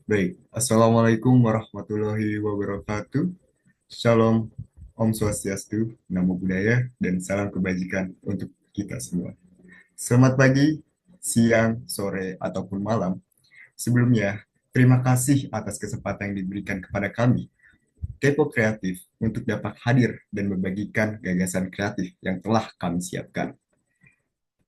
Baik, Assalamualaikum warahmatullahi wabarakatuh. Shalom, Om Swastiastu, Namo Buddhaya, dan salam kebajikan untuk kita semua. Selamat pagi, siang, sore, ataupun malam. Sebelumnya, terima kasih atas kesempatan yang diberikan kepada kami, Kepo Kreatif, untuk dapat hadir dan membagikan gagasan kreatif yang telah kami siapkan.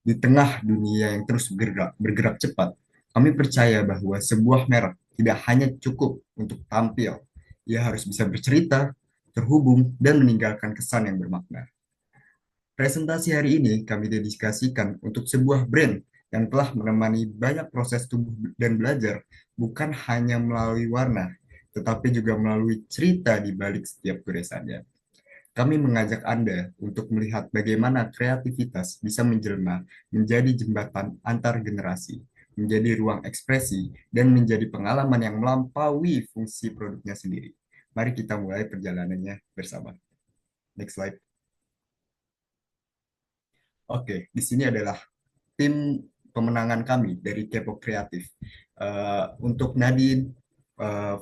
Di tengah dunia yang terus bergerak cepat, kami percaya bahwa sebuah merek tidak hanya cukup untuk tampil, ia harus bisa bercerita, terhubung, dan meninggalkan kesan yang bermakna. Presentasi hari ini kami dedikasikan untuk sebuah brand yang telah menemani banyak proses tumbuh dan belajar, bukan hanya melalui warna, tetapi juga melalui cerita di balik setiap goresannya. Kami mengajak Anda untuk melihat bagaimana kreativitas bisa menjelma menjadi jembatan antar generasi, menjadi ruang ekspresi, dan menjadi pengalaman yang melampaui fungsi produknya sendiri. Mari kita mulai perjalanannya bersama. Next slide. Oke, di sini adalah tim pemenangan kami dari Kepo Kreatif. Untuk Nadine,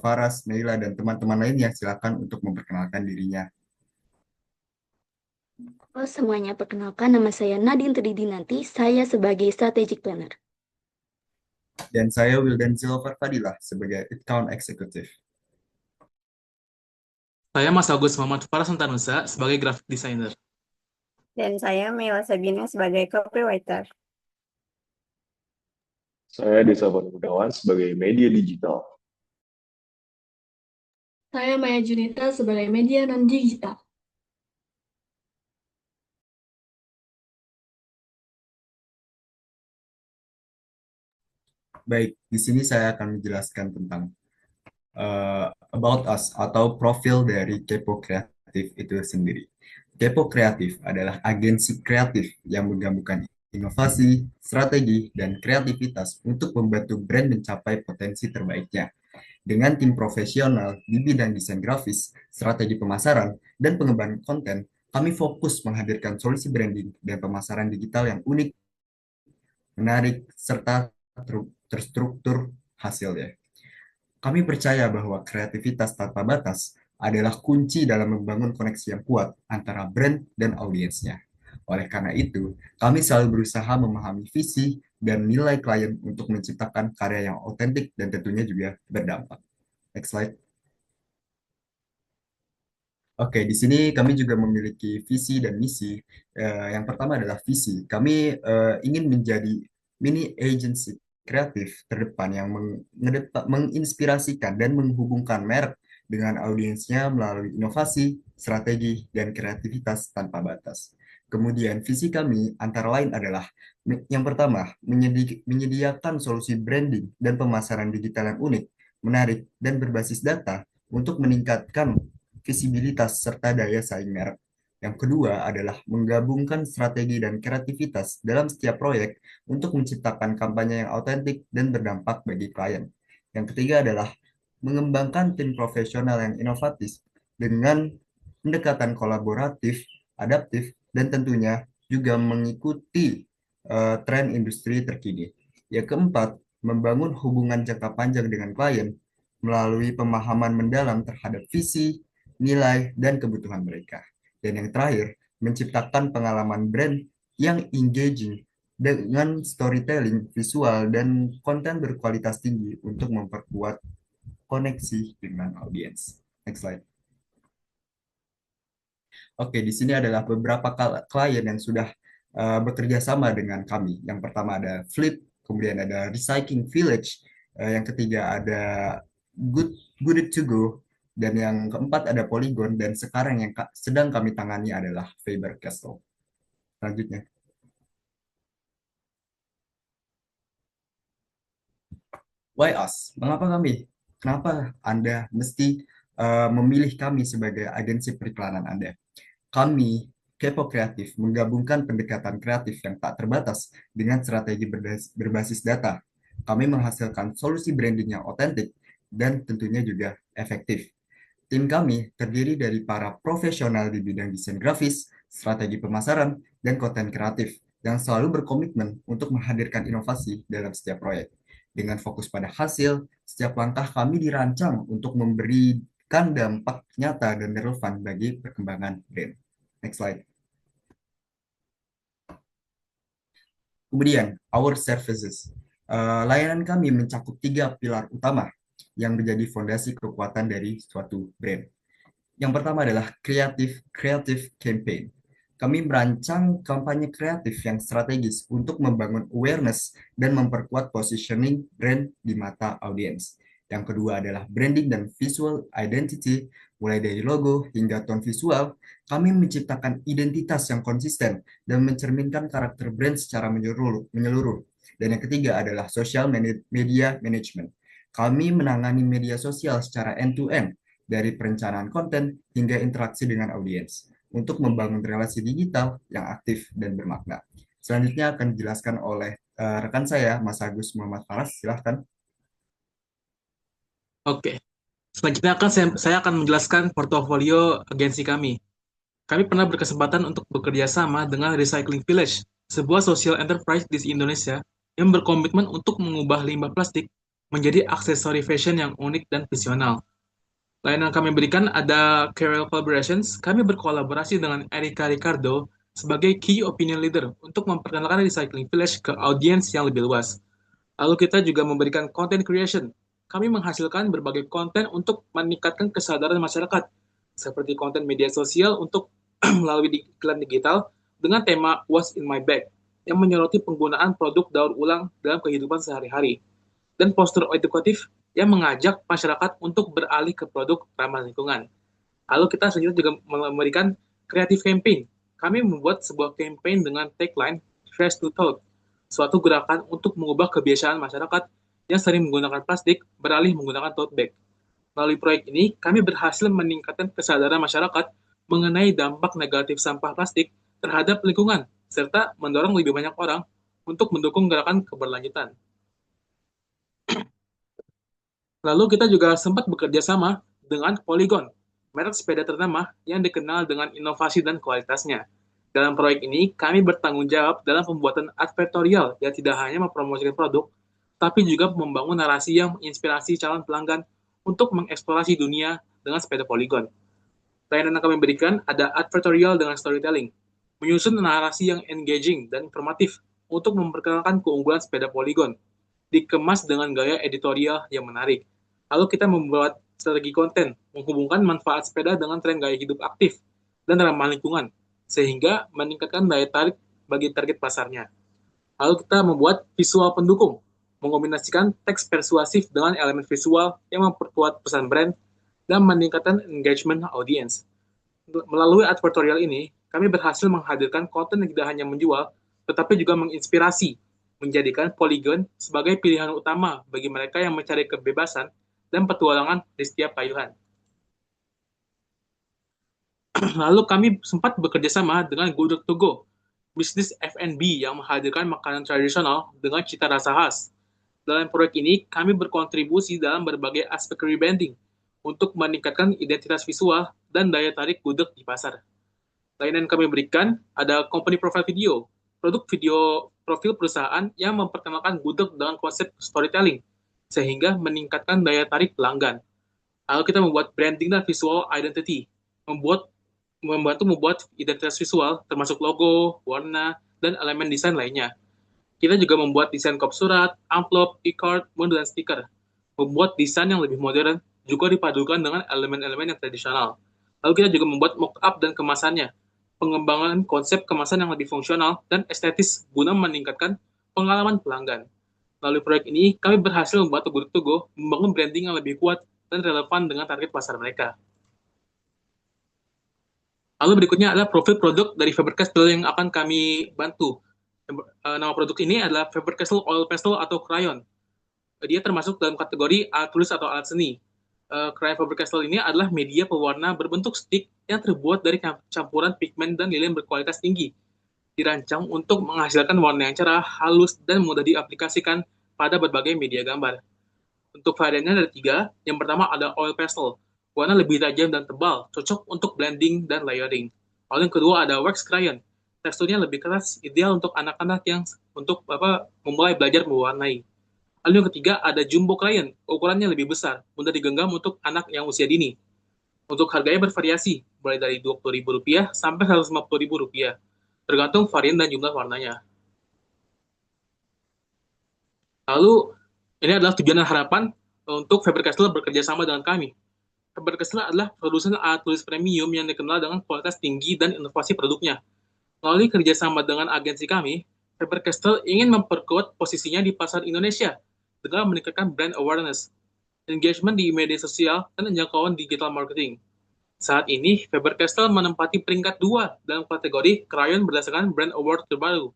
Faras, Naila, dan teman-teman lainnya, silakan untuk memperkenalkan dirinya. Halo semuanya, perkenalkan nama saya Nadine Tridinanti, saya sebagai Strategic Planner. Dan saya Wildan Silver Fadilah sebagai Account Executive. Saya Mas Agus Muhammad Farah Santanusa sebagai graphic designer. Dan saya Mela Sabina sebagai copywriter. Saya Desa Gunawan sebagai media digital. Saya Maya Junita sebagai media non-digital. Baik, di sini saya akan menjelaskan tentang about us atau profil dari Kepo Kreatif itu sendiri. Kepo Kreatif adalah agensi kreatif yang menggabungkan inovasi, strategi, dan kreativitas untuk membantu brand mencapai potensi terbaiknya. Dengan tim profesional di bidang desain grafis, strategi pemasaran, dan pengembangan konten, kami fokus menghadirkan solusi branding dan pemasaran digital yang unik, menarik, serta terstruktur hasilnya. Kami percaya bahwa kreativitas tanpa batas adalah kunci dalam membangun koneksi yang kuat antara brand dan audiensnya. Oleh karena itu, kami selalu berusaha memahami visi dan nilai klien untuk menciptakan karya yang otentik dan tentunya juga berdampak. Next slide. Oke, di sini kami juga memiliki visi dan misi. Yang pertama adalah visi. Kami ingin menjadi mini agency kreatif terdepan yang menginspirasikan dan menghubungkan merek dengan audiensnya melalui inovasi, strategi, dan kreativitas tanpa batas. Kemudian visi kami antara lain adalah yang pertama, menyediakan solusi branding dan pemasaran digital yang unik, menarik, dan berbasis data untuk meningkatkan visibilitas serta daya saing merek. Yang kedua adalah menggabungkan strategi dan kreativitas dalam setiap proyek untuk menciptakan kampanye yang autentik dan berdampak bagi klien. Yang ketiga adalah mengembangkan tim profesional yang inovatif dengan pendekatan kolaboratif, adaptif, dan tentunya juga mengikuti tren industri terkini. Yang keempat, membangun hubungan jangka panjang dengan klien melalui pemahaman mendalam terhadap visi, nilai, dan kebutuhan mereka. Dan yang terakhir, menciptakan pengalaman brand yang engaging dengan storytelling, visual, dan konten berkualitas tinggi untuk memperkuat koneksi dengan audiens. Next slide. Oke, di sini adalah beberapa klien yang sudah bekerja sama dengan kami. Yang pertama ada Flip, kemudian ada Recycling Village, yang ketiga ada Good Good It To Go, dan yang keempat ada Polygon, dan sekarang yang sedang kami tangani adalah Faber Castell. Selanjutnya. Why us? Mengapa kami? Kenapa Anda mesti memilih kami sebagai agensi periklanan Anda? Kami, Kepo Kreatif, menggabungkan pendekatan kreatif yang tak terbatas dengan strategi berbasis data. Kami menghasilkan solusi branding yang otentik dan tentunya juga efektif. Tim kami terdiri dari para profesional di bidang desain grafis, strategi pemasaran, dan konten kreatif yang selalu berkomitmen untuk menghadirkan inovasi dalam setiap proyek. Dengan fokus pada hasil, setiap langkah kami dirancang untuk memberikan dampak nyata dan relevan bagi perkembangan brand. Next slide. Kemudian, our services. Layanan kami mencakup 3 pilar utama yang menjadi fondasi kekuatan dari suatu brand. Yang pertama adalah creative campaign. Kami merancang kampanye kreatif yang strategis untuk membangun awareness dan memperkuat positioning brand di mata audiens. Yang kedua adalah branding dan visual identity, mulai dari logo hingga tone visual. Kami menciptakan identitas yang konsisten dan mencerminkan karakter brand secara menyeluruh. Dan yang ketiga adalah social media management. Kami menangani media sosial secara end-to-end, dari perencanaan konten hingga interaksi dengan audiens untuk membangun relasi digital yang aktif dan bermakna. Selanjutnya akan dijelaskan oleh rekan saya, Mas Agus Muhammad Faras. Silahkan. Oke. Selanjutnya saya akan menjelaskan portofolio agensi kami. Kami pernah berkesempatan untuk bekerja sama dengan Recycling Village, sebuah social enterprise di Indonesia yang berkomitmen untuk mengubah limbah plastik menjadi aksesori fashion yang unik dan visional. Layanan kami berikan ada Carel Collaborations. Kami berkolaborasi dengan Erika Ricardo sebagai Key Opinion Leader untuk memperkenalkan Recycling Village ke audiens yang lebih luas. Lalu kita juga memberikan content creation. Kami menghasilkan berbagai konten untuk meningkatkan kesadaran masyarakat, seperti konten media sosial untuk melalui iklan digital dengan tema What's in my bag, yang menyoroti penggunaan produk daur ulang dalam kehidupan sehari-hari. Dan poster edukatif yang mengajak masyarakat untuk beralih ke produk ramah lingkungan. Lalu kita selanjutnya juga memberikan creative campaign. Kami membuat sebuah campaign dengan tagline Fresh to Thought, suatu gerakan untuk mengubah kebiasaan masyarakat yang sering menggunakan plastik beralih menggunakan tote bag. Melalui proyek ini, kami berhasil meningkatkan kesadaran masyarakat mengenai dampak negatif sampah plastik terhadap lingkungan, serta mendorong lebih banyak orang untuk mendukung gerakan keberlanjutan. Lalu kita juga sempat bekerja sama dengan Polygon, merek sepeda ternama yang dikenal dengan inovasi dan kualitasnya. Dalam proyek ini, kami bertanggung jawab dalam pembuatan advertorial yang tidak hanya mempromosikan produk, tapi juga membangun narasi yang menginspirasi calon pelanggan untuk mengeksplorasi dunia dengan sepeda Polygon. Layanan yang kami berikan ada advertorial dengan storytelling, menyusun narasi yang engaging dan informatif untuk memperkenalkan keunggulan sepeda Polygon, dikemas dengan gaya editorial yang menarik. Lalu kita membuat strategi konten, menghubungkan manfaat sepeda dengan tren gaya hidup aktif dan ramah lingkungan, sehingga meningkatkan daya tarik bagi target pasarnya. Lalu kita membuat visual pendukung, mengombinasikan teks persuasif dengan elemen visual yang memperkuat pesan brand dan meningkatkan engagement audience. Melalui advertorial ini, kami berhasil menghadirkan konten yang tidak hanya menjual, tetapi juga menginspirasi, menjadikan Polygon sebagai pilihan utama bagi mereka yang mencari kebebasan dan petualangan di setiap payuhan. Lalu kami sempat bekerja sama dengan Gudeg To Go, bisnis F&B yang menghadirkan makanan tradisional dengan cita rasa khas. Dalam proyek ini, kami berkontribusi dalam berbagai aspek rebranding untuk meningkatkan identitas visual dan daya tarik gudeg di pasar. Layanan yang kami berikan ada company profile video, produk video profil perusahaan yang memperkenalkan gudeg dengan konsep storytelling, sehingga meningkatkan daya tarik pelanggan. Lalu kita membuat branding dan visual identity, membantu membuat identitas visual termasuk logo, warna, dan elemen desain lainnya. Kita juga membuat desain kop surat, amplop, e-card, dan stiker. Membuat desain yang lebih modern juga dipadukan dengan elemen-elemen yang tradisional. Lalu kita juga membuat mock-up dan kemasannya, pengembangan konsep kemasan yang lebih fungsional dan estetis guna meningkatkan pengalaman pelanggan. Melalui proyek ini, kami berhasil membuat Gudeg To Go membangun branding yang lebih kuat dan relevan dengan target pasar mereka. Lalu berikutnya adalah profil produk dari Faber-Castell yang akan kami bantu. Nama produk ini adalah Faber-Castell Oil Pastel atau Crayon. Dia termasuk dalam kategori alat tulis atau alat seni. Crayon Faber-Castell ini adalah media pewarna berbentuk stick yang terbuat dari campuran pigmen dan lilin berkualitas tinggi. Dirancang untuk menghasilkan warna yang cerah, halus, dan mudah diaplikasikan pada berbagai media gambar. Untuk variannya ada 3. Yang pertama ada Oil Pastel, warna lebih tajam dan tebal, cocok untuk blending dan layering. Lalu yang kedua ada Wax Crayon, teksturnya lebih keras, ideal untuk anak-anak yang untuk memulai belajar mewarnai. Lalu yang ketiga ada jumbo client, ukurannya lebih besar, mudah digenggam untuk anak yang usia dini. Untuk harganya bervariasi, mulai dari Rp20.000 sampai Rp150.000, tergantung varian dan jumlah warnanya. Lalu, ini adalah tujuan dan harapan untuk Faber-Castell bekerja sama dengan kami. Faber-Castell adalah produsen alat tulis premium yang dikenal dengan kualitas tinggi dan inovasi produknya. Melalui kerjasama dengan agensi kami, Faber-Castell ingin memperkuat posisinya di pasar Indonesia dengan meningkatkan brand awareness, engagement di media sosial, dan jangkauan digital marketing. Saat ini, Faber-Castell menempati peringkat 2 dalam kategori krayon berdasarkan brand award terbaru.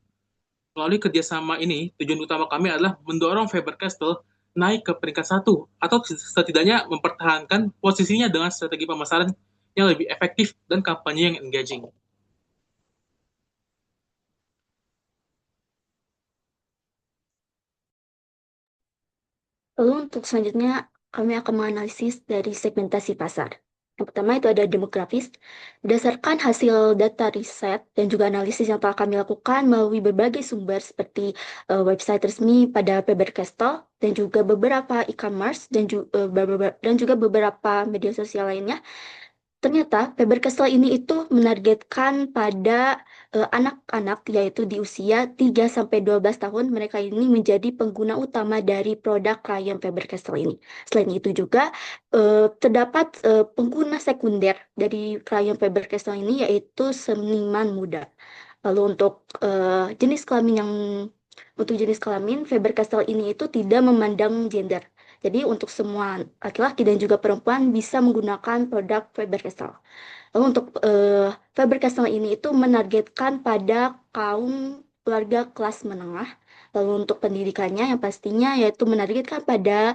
Melalui kerjasama ini, tujuan utama kami adalah mendorong Faber-Castell naik ke peringkat 1, atau setidaknya mempertahankan posisinya dengan strategi pemasaran yang lebih efektif dan kampanye yang engaging. Lalu untuk selanjutnya, kami akan menganalisis dari segmentasi pasar. Yang pertama itu ada demografis. Berdasarkan hasil data riset dan juga analisis yang telah kami lakukan melalui berbagai sumber seperti website resmi pada Faber-Castell dan juga beberapa e-commerce dan juga beberapa media sosial lainnya. Ternyata Faber-Castell ini itu menargetkan pada anak-anak yaitu di usia 3-12 tahun mereka ini menjadi pengguna utama dari produk krayon Faber-Castell ini. Selain itu juga terdapat pengguna sekunder dari krayon Faber-Castell ini yaitu seniman muda. Lalu untuk jenis kelamin Faber-Castell ini itu tidak memandang gender. Jadi untuk semua laki-laki dan juga perempuan bisa menggunakan produk Faber-Castell. Lalu untuk Faber-Castell ini itu menargetkan pada kaum keluarga kelas menengah. Lalu untuk pendidikannya yang pastinya yaitu menargetkan pada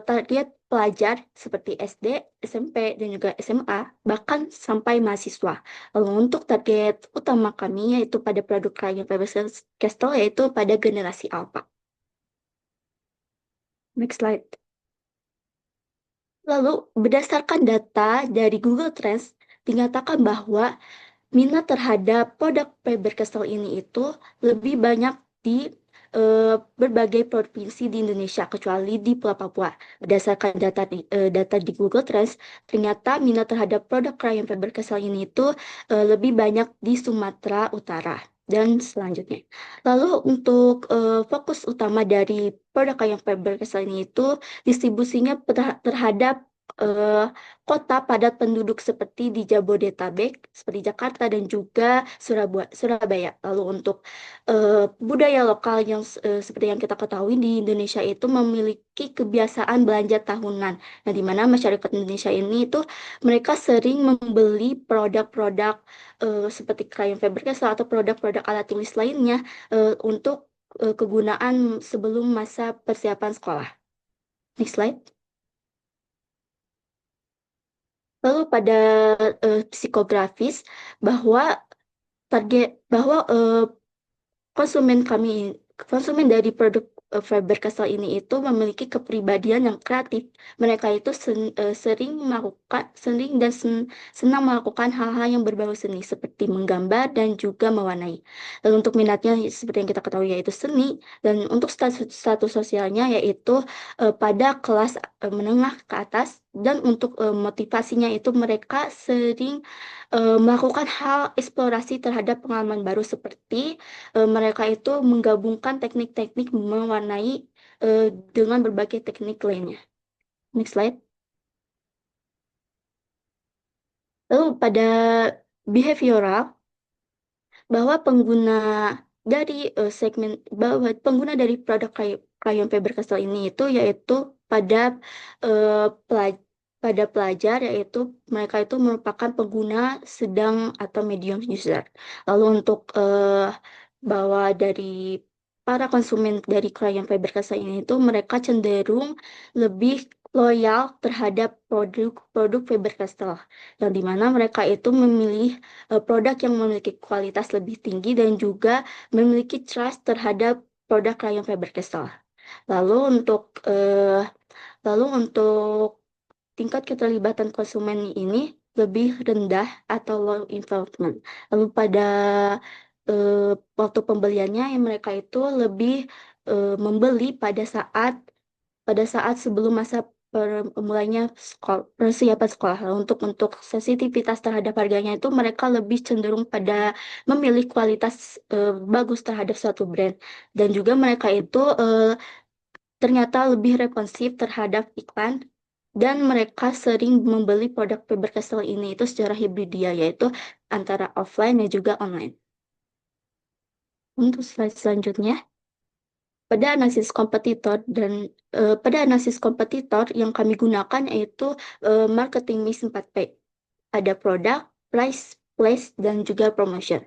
target pelajar seperti SD, SMP, dan juga SMA, bahkan sampai mahasiswa. Lalu untuk target utama kami yaitu pada produk krayon Faber-Castell yaitu pada generasi Alpha. Next slide. Lalu, berdasarkan data dari Google Trends, dinyatakan bahwa minat terhadap produk Faber-Castell ini itu lebih banyak di berbagai provinsi di Indonesia, kecuali di Pulau Papua. Berdasarkan data di Google Trends, ternyata minat terhadap produk krayon Faber-Castell ini itu lebih banyak di Sumatera Utara dan selanjutnya. Lalu untuk fokus utama dari produk krayon Faber-Castell ini itu distribusinya terhadap kota padat penduduk seperti di Jabodetabek, seperti Jakarta dan juga Surabaya. Lalu untuk budaya lokal yang seperti yang kita ketahui di Indonesia itu memiliki kebiasaan belanja tahunan. Nah, di mana masyarakat Indonesia ini itu mereka sering membeli produk-produk seperti krayon Faber-Castell atau produk-produk alat tulis lainnya untuk kegunaan sebelum masa persiapan sekolah. Next slide. Lalu pada psikografis bahwa konsumen dari produk Faber-Castell ini itu memiliki kepribadian yang kreatif. Mereka itu senang melakukan hal-hal yang berbau seni seperti menggambar dan juga mewarnai. Dan untuk minatnya seperti yang kita ketahui yaitu seni, dan untuk status sosialnya yaitu pada kelas menengah ke atas, dan untuk motivasinya itu mereka sering melakukan hal eksplorasi terhadap pengalaman baru seperti mereka itu menggabungkan teknik-teknik mewarnai dengan berbagai teknik lainnya. Next slide. Lalu pada behavioral, bahwa pengguna dari produk krayon Faber-Castell ini itu yaitu pada pelajar, yaitu mereka itu merupakan pengguna sedang atau medium user. Lalu untuk bahwa dari para konsumen dari krayon Faber-Castell ini itu mereka cenderung lebih loyal terhadap produk Faber-Castell, yang dimana mereka itu memilih produk yang memiliki kualitas lebih tinggi dan juga memiliki trust terhadap produk krayon Faber-Castell. Lalu untuk tingkat keterlibatan konsumen ini lebih rendah atau low involvement. Lalu pada waktu pembeliannya mereka itu lebih membeli pada saat sebelum masa mulainya persiapan sekolah. Untuk sensitivitas terhadap harganya itu mereka lebih cenderung pada memilih kualitas bagus terhadap suatu brand, dan juga mereka itu ternyata lebih responsif terhadap iklan, dan mereka sering membeli produk Faber-Castell ini itu secara hibridia, yaitu antara offline dan juga online. Untuk slide selanjutnya, pada analisis kompetitor yang kami gunakan yaitu marketing mix 4P. Ada produk, price, place, dan juga promotion.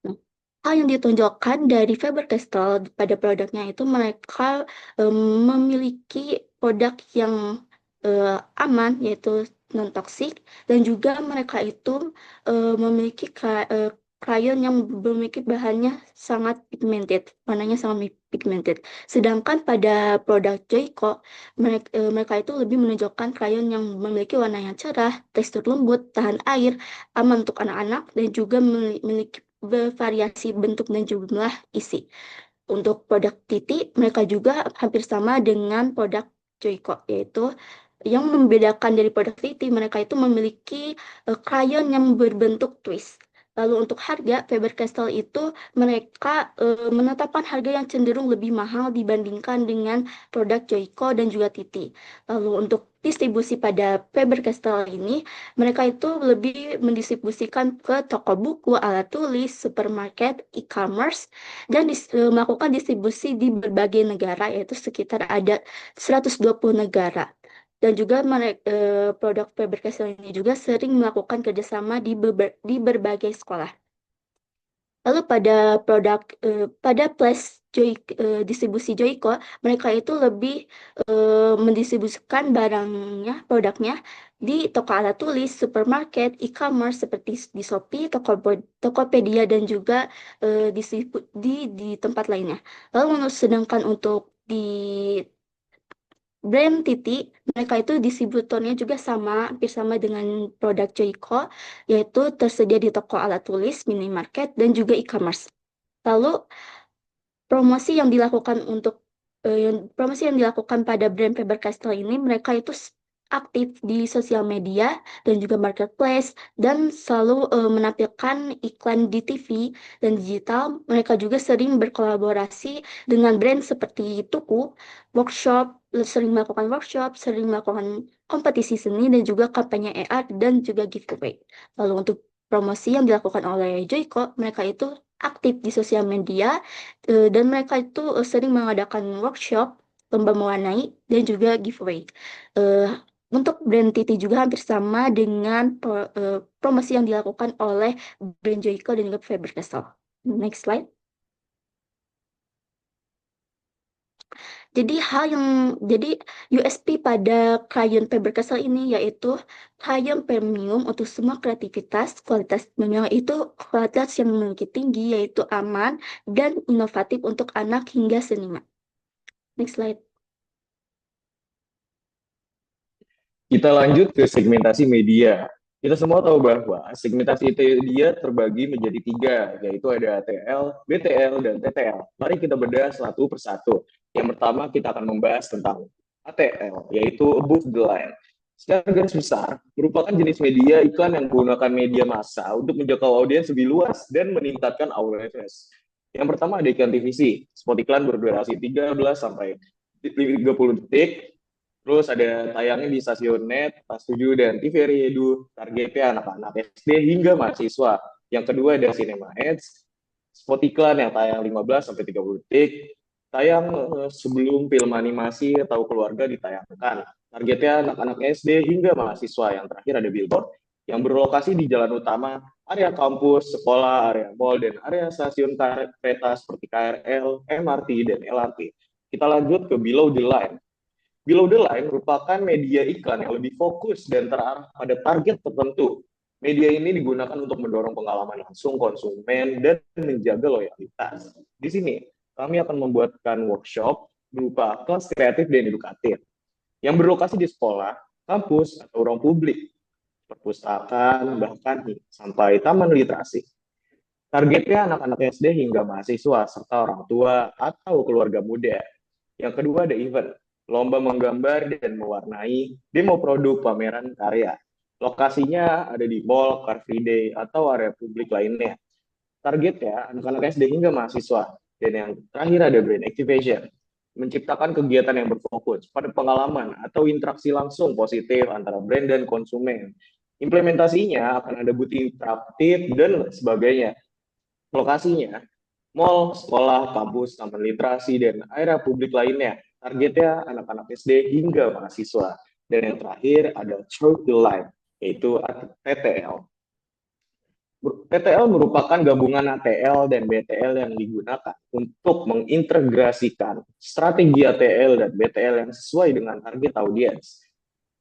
Nah, hal yang ditonjolkan dari Faber-Castell pada produknya itu mereka memiliki produk yang aman, yaitu non-toxic, dan juga mereka itu memiliki krayon yang memiliki bahannya sangat pigmented, warnanya sangat pigmented. Sedangkan pada produk Joico, mereka itu lebih menunjukkan krayon yang memiliki warna yang cerah, tekstur lembut, tahan air, aman untuk anak-anak, dan juga memiliki variasi bentuk dan jumlah isi. Untuk produk Titi, mereka juga hampir sama dengan produk Joico, yaitu yang membedakan dari produk Titi, mereka itu memiliki krayon yang berbentuk twist. Lalu untuk harga, Faber-Castell itu mereka menetapkan harga yang cenderung lebih mahal dibandingkan dengan produk Joico dan juga Titi. Lalu untuk distribusi pada Faber-Castell ini, mereka itu lebih mendistribusikan ke toko buku, alat tulis, supermarket, e-commerce, dan melakukan distribusi di berbagai negara, yaitu sekitar ada 120 negara. Dan juga produk Faber-Castell ini juga sering melakukan kerjasama di berbagai sekolah. Lalu pada distribusi Joico, mereka itu lebih mendistribusikan produknya di toko alat tulis, supermarket, e-commerce seperti di Shopee, Tokopedia, dan juga di tempat lainnya. Lalu sedangkan untuk di brand Titi, mereka itu distributornya juga hampir sama dengan produk Joico, yaitu tersedia di toko alat tulis, minimarket, dan juga e-commerce. Lalu promosi yang dilakukan pada brand Faber-Castell ini, mereka itu aktif di sosial media dan juga marketplace, dan selalu menampilkan iklan di TV dan digital. Mereka juga sering berkolaborasi dengan brand seperti Tuku, sering melakukan kompetisi seni, dan juga kampanye AR dan juga giveaway. Lalu untuk promosi yang dilakukan oleh Joico, mereka itu aktif di sosial media, dan mereka itu sering mengadakan workshop, lomba mewarnai, dan juga giveaway. Untuk brand Titi juga hampir sama dengan promosi yang dilakukan oleh brand Joico dan juga Faber-Castell. Next slide. Jadi USP pada krayon Faber-Castell ini yaitu krayon premium untuk semua kreativitas, kualitas yang memiliki tinggi, yaitu aman dan inovatif untuk anak hingga seniman. Next slide. Kita lanjut ke segmentasi media. Kita semua tahu bahwa segmentasi media terbagi menjadi 3, yaitu ada ATL, BTL, dan TTL. Mari kita bedah satu persatu. Yang pertama kita akan membahas tentang ATL, yaitu above the line. Secara garis besar, merupakan jenis media iklan yang menggunakan media massa untuk menjangkau audiens lebih luas dan meningkatkan awareness. Yang pertama ada iklan TVC, spot iklan berdurasi 13 sampai 30 detik. Terus ada tayangnya di stasiun net, Pas 7, dan TVRI Edu, targetnya anak-anak SD hingga mahasiswa. Yang kedua ada Cinema Ads, spot iklan yang tayang 15 sampai 30 detik, tayang sebelum film animasi atau keluarga ditayangkan. Targetnya anak-anak SD hingga mahasiswa. Yang terakhir ada billboard yang berlokasi di jalan utama, area kampus, sekolah, area mall, dan area stasiun kereta seperti KRL, MRT, dan LRT. Kita lanjut ke below the line. Below the line merupakan media iklan yang lebih fokus dan terarah pada target tertentu. Media ini digunakan untuk mendorong pengalaman langsung konsumen dan menjaga loyalitas. Di sini, kami akan membuatkan workshop berupa kelas kreatif dan edukatif yang berlokasi di sekolah, kampus, atau ruang publik, perpustakaan, bahkan sampai taman literasi. Targetnya anak-anak SD hingga mahasiswa serta orang tua atau keluarga muda. Yang kedua ada event, lomba menggambar dan mewarnai, demo produk, pameran karya. Lokasinya ada di mall, Car Free Day, atau area publik lainnya. Targetnya anak-anak SD hingga mahasiswa. Dan yang terakhir ada brand activation, menciptakan kegiatan yang berfokus pada pengalaman atau interaksi langsung positif antara brand dan konsumen. Implementasinya akan ada booth interaktif dan sebagainya. Lokasinya, mall, sekolah, kampus, taman literasi, dan area publik lainnya. Targetnya anak-anak SD hingga mahasiswa. Dan yang terakhir ada Through the Line, yaitu TTL. TTL merupakan gabungan ATL dan BTL yang digunakan untuk mengintegrasikan strategi ATL dan BTL yang sesuai dengan target audiens.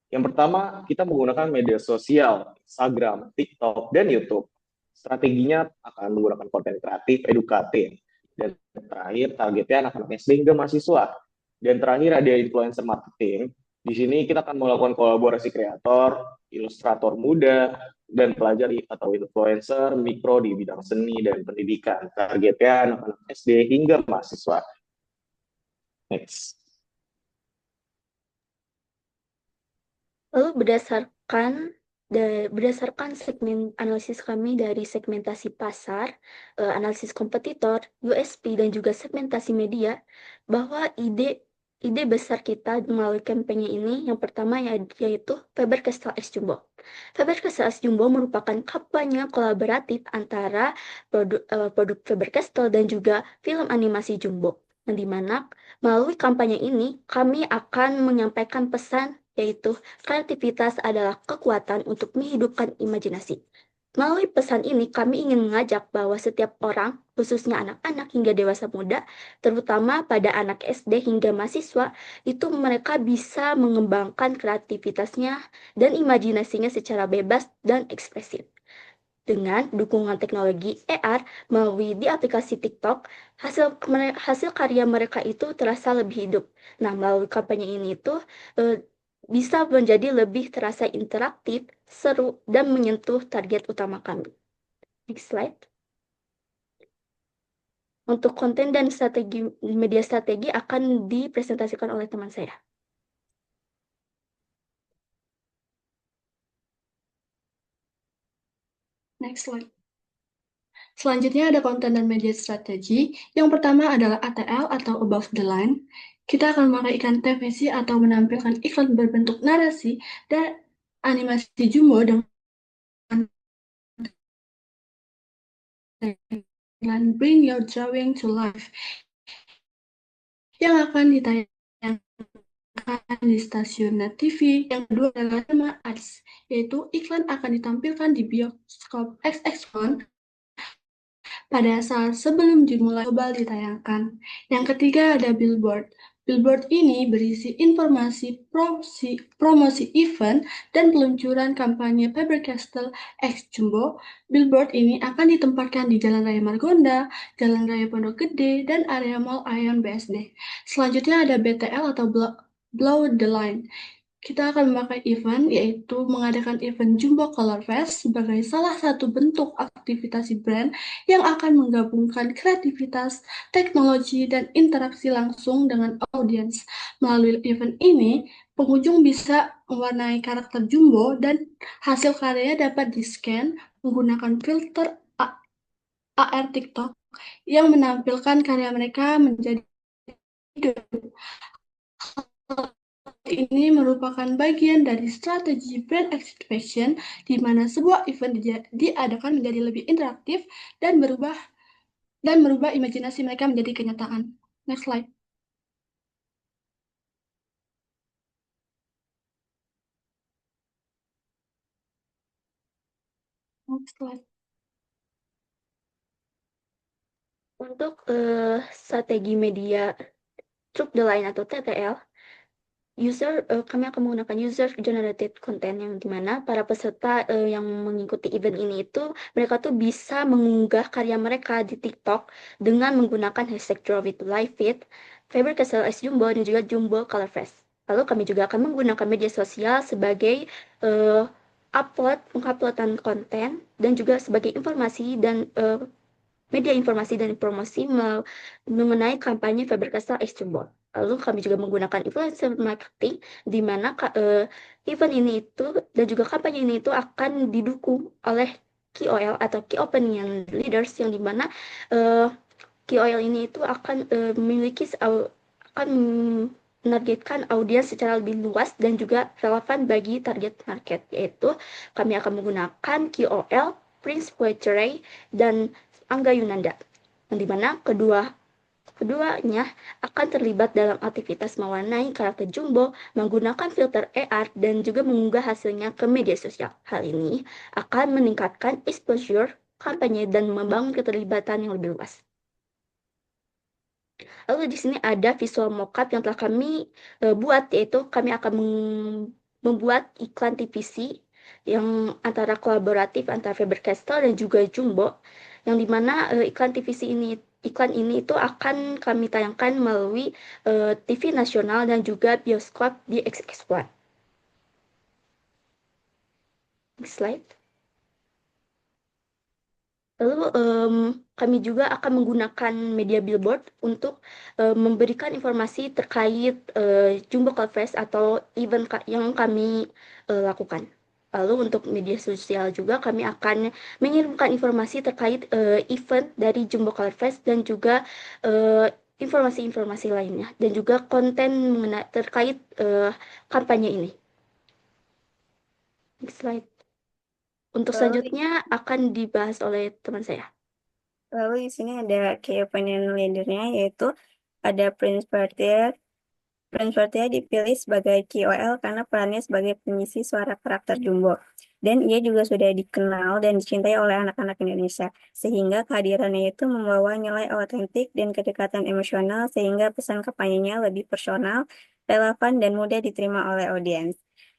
Yang pertama, kita menggunakan media sosial, Instagram, TikTok, dan YouTube. Strateginya akan menggunakan konten kreatif, edukatif. Dan terakhir, targetnya anak-anak SD hingga mahasiswa. Dan terakhir ada influencer marketing. Di sini kita akan melakukan kolaborasi kreator, ilustrator muda, dan pelajar atau influencer mikro di bidang seni dan pendidikan. Targetnya anak-anak SD hingga mahasiswa. Next. Lalu berdasarkan segmen analisis kami dari segmentasi pasar, analisis kompetitor, USP, dan juga segmentasi media, bahwa ide besar kita melalui kampanye ini yang pertama yaitu Faber-Castell X Jumbo. Faber-Castell X Jumbo merupakan kampanye kolaboratif antara produk Faber-Castell dan juga film animasi Jumbo. Yang dimana melalui kampanye ini kami akan menyampaikan pesan yaitu kreativitas adalah kekuatan untuk menghidupkan imajinasi. Melalui pesan ini, kami ingin mengajak bahwa setiap orang, khususnya anak-anak hingga dewasa muda, terutama pada anak SD hingga mahasiswa, itu mereka bisa mengembangkan kreativitasnya dan imajinasinya secara bebas dan ekspresif. Dengan dukungan teknologi AR melalui di aplikasi TikTok, hasil karya mereka itu terasa lebih hidup. Nah, melalui kampanye ini tuh bisa menjadi lebih terasa interaktif, seru, dan menyentuh target utama kami. Next slide. Untuk konten dan media strategi akan dipresentasikan oleh teman saya. Next slide. Selanjutnya ada konten dan media strategi. Yang pertama adalah ATL atau above the line. Kita akan memakai iklan TVC atau menampilkan iklan berbentuk narasi dan animasi Jumbo dengan tagline Bring Your Drawing to Life yang akan ditayangkan di stasiun Net TV. Yang kedua adalah tema ads, yaitu iklan akan ditampilkan di bioskop XX1 pada saat sebelum dimulai global ditayangkan. Yang ketiga ada billboard. Billboard ini berisi informasi promosi event dan peluncuran kampanye Faber-Castell X Jumbo. Billboard ini akan ditempatkan di Jalan Raya Margonda, Jalan Raya Pondok Gede, dan area Mall Ion BSD. Selanjutnya ada BTL atau Blow the Line. Kita akan memakai event, yaitu mengadakan event Jumbo Color Fest sebagai salah satu bentuk aktivitas brand yang akan menggabungkan kreativitas, teknologi, dan interaksi langsung dengan audiens. Melalui event ini, pengunjung bisa mewarnai karakter Jumbo dan hasil karyanya dapat di-scan menggunakan filter AR TikTok yang menampilkan karya mereka menjadi hidup. Ini merupakan bagian dari strategi brand activation di mana sebuah event diadakan menjadi lebih interaktif dan merubah imajinasi mereka menjadi kenyataan. Next slide. Next slide. Untuk strategi media Through the Line atau TTL, kami akan menggunakan user generated content yang dimana para peserta yang mengikuti event ini itu mereka tuh bisa mengunggah karya mereka di TikTok dengan menggunakan hashtag Draw with Live Fit, Faber-Castell X Jumbo, dan juga Jumbo Color Fest. Lalu kami juga akan menggunakan media sosial sebagai penguploadan konten dan juga sebagai informasi dan media informasi dan promosi mengenai kampanye Faber-Castell X Jumbo. Lalu kami juga menggunakan influencer marketing, di mana event ini itu dan juga kampanye ini itu akan didukung oleh KOL atau Key Opinion Leaders, yang dimana KOL ini itu akan akan menargetkan audiens secara lebih luas dan juga relevan bagi target market, yaitu kami akan menggunakan KOL Prince Poetry dan Angga Yunanda, yang dimana keduanya akan terlibat dalam aktivitas mewarnai karakter Jumbo menggunakan filter AR dan juga mengunggah hasilnya ke media sosial. Hal ini akan meningkatkan exposure kampanye dan membangun keterlibatan yang lebih luas. Lalu di sini ada visual mockup yang telah kami buat, yaitu kami akan membuat iklan TVC yang antara kolaboratif antara Faber-Castell dan juga Jumbo, yang dimana iklan ini itu akan kami tayangkan melalui TV nasional dan juga bioskop di XX1. Next slide. Lalu kami juga akan menggunakan media billboard untuk memberikan informasi terkait Jumbo Colfest atau event yang kami lakukan. Lalu untuk media sosial juga kami akan mengirimkan informasi terkait event dari Jumbo Colfest dan juga informasi-informasi lainnya dan juga konten terkait kampanye ini. Next slide. Untuk selanjutnya akan dibahas oleh teman saya. Lalu di sini ada key opinion leader-nya, yaitu ada Prince Bertier. Prince Bertier dipilih sebagai KOL karena perannya sebagai pengisi suara karakter Jumbo. Dan ia juga sudah dikenal dan dicintai oleh anak-anak Indonesia, sehingga kehadirannya itu membawa nilai autentik dan kedekatan emosional, sehingga pesan kampanyenya lebih personal, relevan, dan mudah diterima oleh audiens.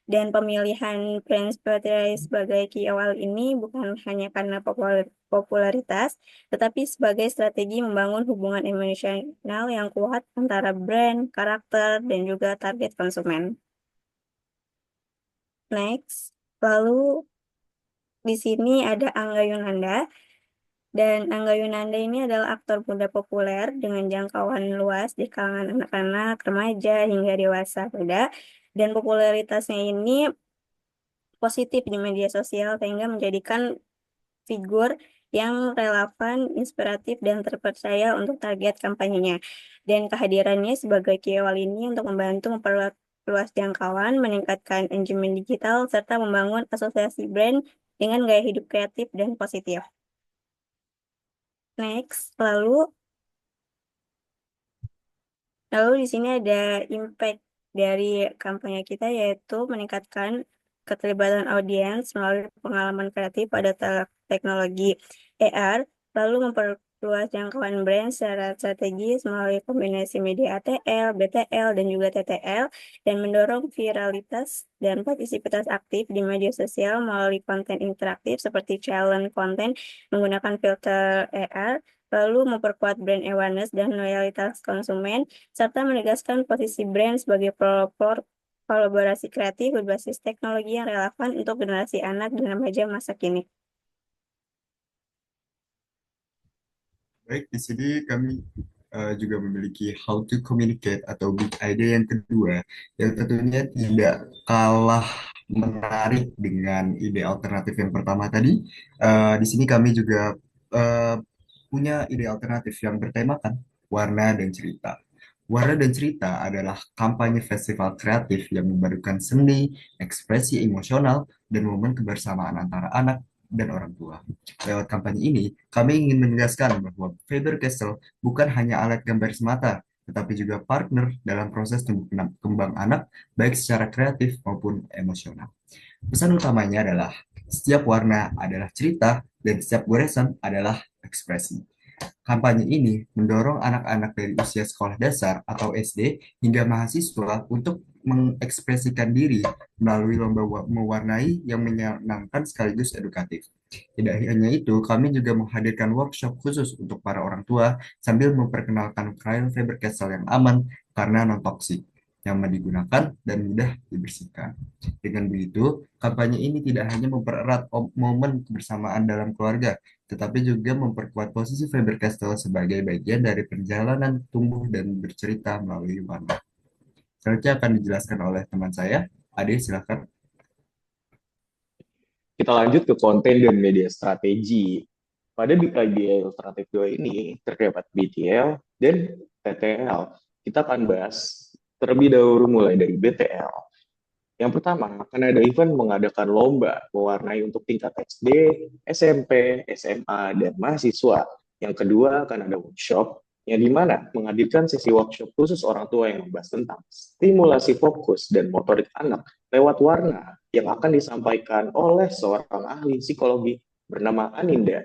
Dan pemilihan Prince Bertier sebagai KOL ini bukan hanya karena popularitas, tetapi sebagai strategi membangun hubungan emosional yang kuat antara brand, karakter, dan juga target konsumen. Next, lalu di sini ada Angga Yunanda. Dan Angga Yunanda ini adalah aktor muda populer dengan jangkauan luas di kalangan anak-anak, remaja, hingga dewasa muda. Dan popularitasnya ini positif di media sosial, sehingga menjadikan figur yang relevan, inspiratif, dan terpercaya untuk target kampanyenya. Dan kehadirannya sebagai KOL ini untuk membantu memperluas jangkauan, meningkatkan engagement digital, serta membangun asosiasi brand dengan gaya hidup kreatif dan positif. Next, lalu di sini ada impact dari kampanye kita, yaitu meningkatkan keterlibatan audiens melalui pengalaman kreatif pada teknologi AR, lalu memperluas jangkauan brand secara strategis melalui kombinasi media ATL, BTL, dan juga TTL, dan mendorong viralitas dan partisipasi aktif di media sosial melalui konten interaktif seperti challenge konten menggunakan filter AR, lalu memperkuat brand awareness dan loyalitas konsumen, serta menegaskan posisi brand sebagai pelopor kolaborasi kreatif berbasis teknologi yang relevan untuk generasi anak dan remaja masa kini. Baik, di sini kami juga memiliki how to communicate atau big idea yang kedua, yang tentunya tidak kalah menarik dengan ide alternatif yang pertama tadi. Di sini kami juga punya ide alternatif yang bertemakan warna dan cerita. Warna dan Cerita adalah kampanye festival kreatif yang memadukan seni, ekspresi emosional, dan momen kebersamaan antara anak dan orang tua. Lewat kampanye ini, kami ingin menegaskan bahwa Faber-Castell bukan hanya alat gambar semata, tetapi juga partner dalam proses tumbuh kembang anak, baik secara kreatif maupun emosional. Pesan utamanya adalah setiap warna adalah cerita dan setiap goresan adalah ekspresi. Kampanye ini mendorong anak-anak dari usia sekolah dasar atau SD hingga mahasiswa untuk mengekspresikan diri melalui lomba mewarnai yang menyenangkan sekaligus edukatif. Tidak hanya itu, kami juga menghadirkan workshop khusus untuk para orang tua sambil memperkenalkan klien Faber-Castell yang aman karena non-toksik. nyaman digunakan, dan mudah dibersihkan. Dengan begitu, kampanye ini tidak hanya mempererat momen kebersamaan dalam keluarga, tetapi juga memperkuat posisi Faber-Castell sebagai bagian dari perjalanan tumbuh dan bercerita melalui warna. Selanjutnya akan dijelaskan oleh teman saya. Ade, silakan. Kita lanjut ke konten dan media strategi. Pada IBL Illustrative 2 ini terdapat BTL dan TTL. Kita akan bahas terlebih dahulu mulai dari BTL. Yang pertama, akan ada event mengadakan lomba mewarnai untuk tingkat SD, SMP, SMA, dan mahasiswa. Yang kedua, akan ada workshop yang dimana menghadirkan sesi workshop khusus orang tua yang membahas tentang stimulasi fokus dan motorik anak lewat warna yang akan disampaikan oleh seorang ahli psikologi bernama Aninda.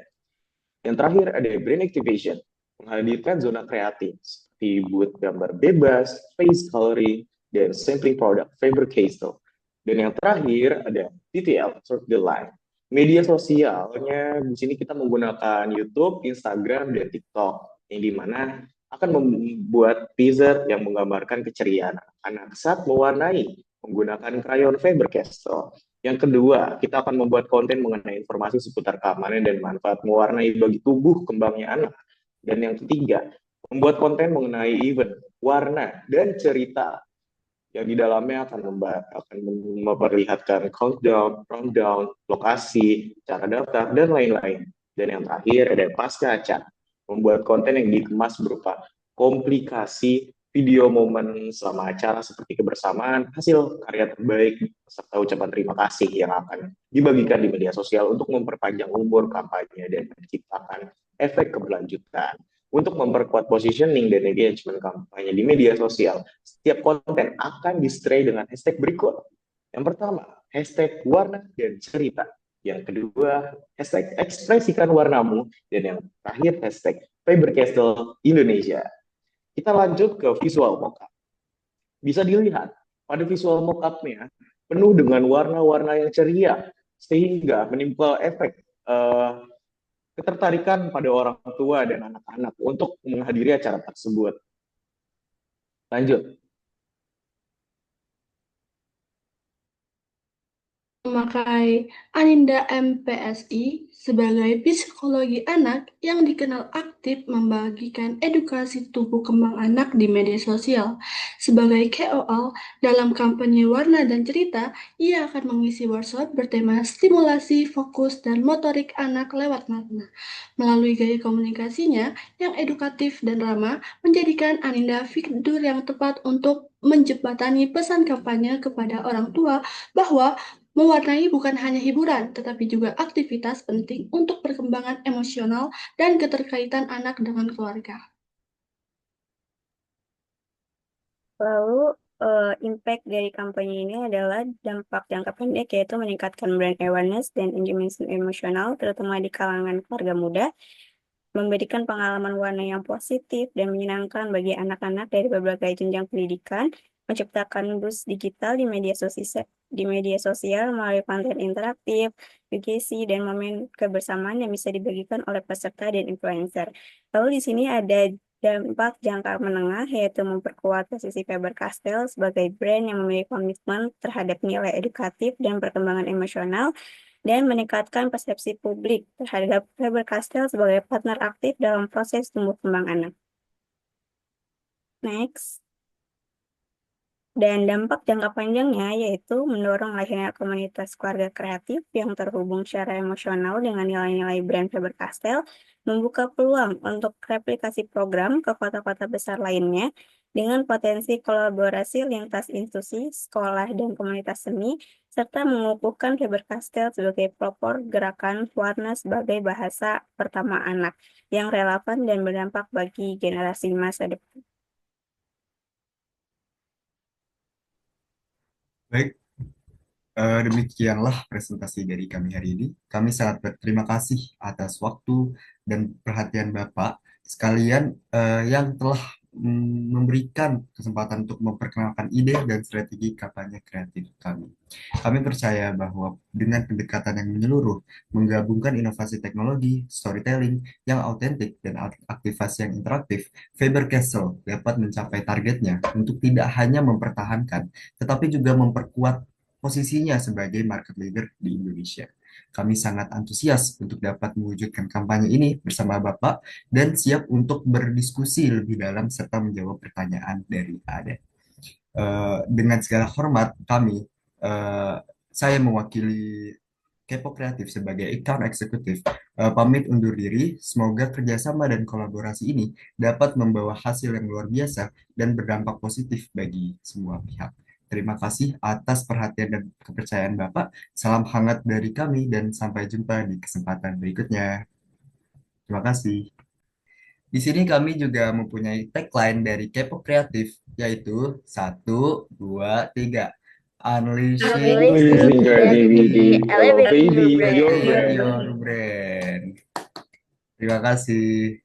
Yang terakhir ada brand activation, menghadirkan zona kreatif seperti booth gambar bebas, face coloring, dan sampling produk Faber-Castell. Dan yang terakhir ada TTL, Third the Line. Media sosialnya di sini kita menggunakan YouTube, Instagram, dan TikTok, yang dimana akan membuat teaser yang menggambarkan keceriaan anak saat mewarnai menggunakan krayon Faber-Castell. Yang kedua, kita akan membuat konten mengenai informasi seputar keamanan dan manfaat mewarnai bagi tubuh kembangnya anak. Dan yang ketiga, membuat konten mengenai event, warna, dan cerita yang di dalamnya akan memperlihatkan countdown, rundown, lokasi, cara daftar, dan lain-lain. Dan yang terakhir ada pasca acara, membuat konten yang dikemas berupa komplikasi video momen selama acara seperti kebersamaan, hasil karya terbaik, serta ucapan terima kasih yang akan dibagikan di media sosial untuk memperpanjang umur kampanye dan menciptakan efek keberlanjutan. Untuk memperkuat positioning dan engagement kampanye di media sosial, setiap konten akan di-stray dengan hashtag berikut. Yang pertama, hashtag warna dan cerita. Yang kedua, hashtag ekspresikan warnamu. Dan yang terakhir, hashtag Faber-Castell Indonesia. Kita lanjut ke visual mockup. Bisa dilihat, pada visual mockup-nya penuh dengan warna-warna yang ceria, sehingga menimbulkan efek ketertarikan pada orang tua dan anak-anak untuk menghadiri acara tersebut. Lanjut. Memakai Aninda MPSI sebagai psikologi anak yang dikenal aktif membagikan edukasi tumbuh kembang anak di media sosial. Sebagai KOL dalam kampanye warna dan cerita, ia akan mengisi workshop bertema stimulasi, fokus, dan motorik anak lewat warna. Melalui gaya komunikasinya yang edukatif dan ramah, menjadikan Aninda figur yang tepat untuk menjembatani pesan kampanye kepada orang tua bahwa mewarnai bukan hanya hiburan, tetapi juga aktivitas penting untuk perkembangan emosional dan keterkaitan anak dengan keluarga. Lalu, impact dari kampanye ini adalah dampak jangka pendek, yaitu meningkatkan brand awareness dan engagement emosional, terutama di kalangan keluarga muda, memberikan pengalaman warna yang positif dan menyenangkan bagi anak-anak dari berbagai jenjang pendidikan, menciptakan boost digital di media sosial melalui konten interaktif, UGC, dan momen kebersamaan yang bisa dibagikan oleh peserta dan influencer. Lalu di sini ada dampak jangka menengah, yaitu memperkuat posisi Faber-Castell sebagai brand yang memiliki komitmen terhadap nilai edukatif dan perkembangan emosional, dan meningkatkan persepsi publik terhadap Faber-Castell sebagai partner aktif dalam proses tumbuh kembang anak. Next. Dan dampak jangka panjangnya yaitu mendorong lahirnya komunitas keluarga kreatif yang terhubung secara emosional dengan nilai-nilai brand Faber-Castell, membuka peluang untuk replikasi program ke kota-kota besar lainnya dengan potensi kolaborasi lintas institusi, sekolah, dan komunitas seni, serta mengukuhkan Faber-Castell sebagai pelopor gerakan warna sebagai bahasa pertama anak yang relevan dan berdampak bagi generasi masa depan. Baik, demikianlah presentasi dari kami hari ini. Kami sangat berterima kasih atas waktu dan perhatian Bapak sekalian yang telah memberikan kesempatan untuk memperkenalkan ide dan strategi kampanye kreatif kami. Kami percaya bahwa dengan pendekatan yang menyeluruh, menggabungkan inovasi teknologi, storytelling yang autentik, dan aktivasi yang interaktif, Faber Castell dapat mencapai targetnya untuk tidak hanya mempertahankan, tetapi juga memperkuat posisinya sebagai market leader di Indonesia. Kami sangat antusias untuk dapat mewujudkan kampanye ini bersama Bapak dan siap untuk berdiskusi lebih dalam serta menjawab pertanyaan dari Anda. Dengan segala hormat kami, saya mewakili Kepo Kreatif sebagai account eksekutif, pamit undur diri. Semoga kerjasama dan kolaborasi ini dapat membawa hasil yang luar biasa dan berdampak positif bagi semua pihak. Terima kasih atas perhatian dan kepercayaan Bapak. Salam hangat dari kami dan sampai jumpa di kesempatan berikutnya. Terima kasih. Di sini kami juga mempunyai tagline dari Kepo Kreatif, yaitu 1, 2, 3. Unleashing Unleashing Unleashing creativity, creativity, elevating your elevating your brand. Elevating brand. Your Brand. Terima kasih.